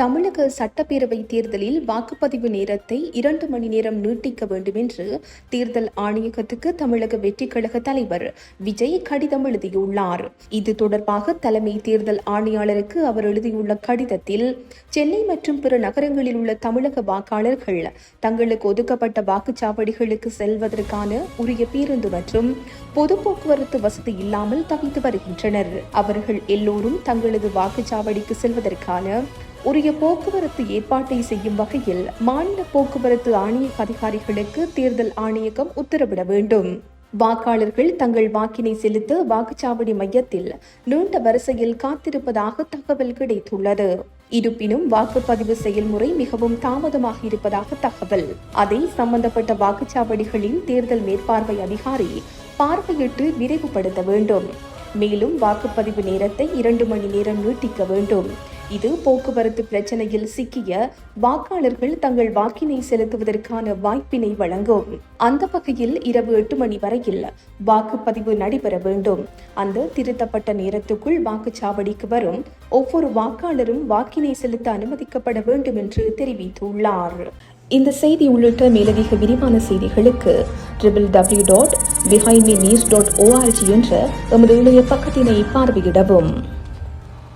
தமிழக சட்டப்பேரவை தேர்தலில் வாக்குப்பதிவு நேரத்தை 2 மணி நேரம் நீட்டிக்க வேண்டும் என்று தேர்தல் ஆணையகத்துக்கு தமிழக வெற்றிக் கழக தலைவர் விஜய் கடிதம் எழுதியுள்ளார். இது தொடர்பாக தலைமை தேர்தல் ஆணையாளருக்கு அவர் எழுதியுள்ள கடிதத்தில், சென்னை மற்றும் பிற நகரங்களில் உள்ள தமிழக வாக்காளர்கள் தங்களுக்கு ஒதுக்கப்பட்ட வாக்குச்சாவடிகளுக்கு செல்வதற்கான உரிய பேருந்து மற்றும் பொது போக்குவரத்து வசதி இல்லாமல் தவித்து வருகின்றனர். அவர்கள் எல்லோரும் தங்களது வாக்குச்சாவடிக்கு செல்வதற்கான உரிய போக்குவரத்து ஏற்பாட்டை செய்யும் வகையில் மாநில போக்குவரத்து ஆணையக அதிகாரிகளுக்கு தேர்தல் ஆணையகம் உத்தரவிட வேண்டும். வாக்காளர்கள் தங்கள் வாக்கினை செலுத்த வாக்குச்சாவடி மையத்தில் நீண்ட வரிசையில் காத்திருப்பதாக தகவல் கிடைத்துள்ளது. இருப்பினும் வாக்குப்பதிவு செயல்முறை மிகவும் தாமதமாக இருப்பதாக தகவல். அதை சம்பந்தப்பட்ட வாக்குச்சாவடிகளின் தேர்தல் மேற்பார்வை அதிகாரி பார்வையிட்டு விரைவுபடுத்த வேண்டும். மேலும் வாக்குப்பதிவு நேரத்தை 2 மணி நேரம் நீட்டிக்க வேண்டும். இது போக்குவரத்து பிரச்சனையில் சிக்கிய வாக்காளர்கள் தங்கள் வாக்கினை செலுத்துவதற்கான வாய்ப்பினை வழங்கும். அந்த வகையில் இரவு 8 மணி வரையில் வாக்குப்பதிவு நடைபெற வேண்டும். அந்த திருத்தப்பட்ட நேரத்துக்குள் வாக்குச்சாவடிக்கு வரும் ஒவ்வொரு வாக்காளரும் வாக்கினை செலுத்த அனுமதிக்கப்பட வேண்டும் என்று தெரிவித்துள்ளார். இந்த செய்தி உள்ளிட்ட மேலதிக விரிவான செய்திகளுக்கு www.behindmenews.org என்ற எமது இணைய பக்கத்தினை பார்வையிடவும்.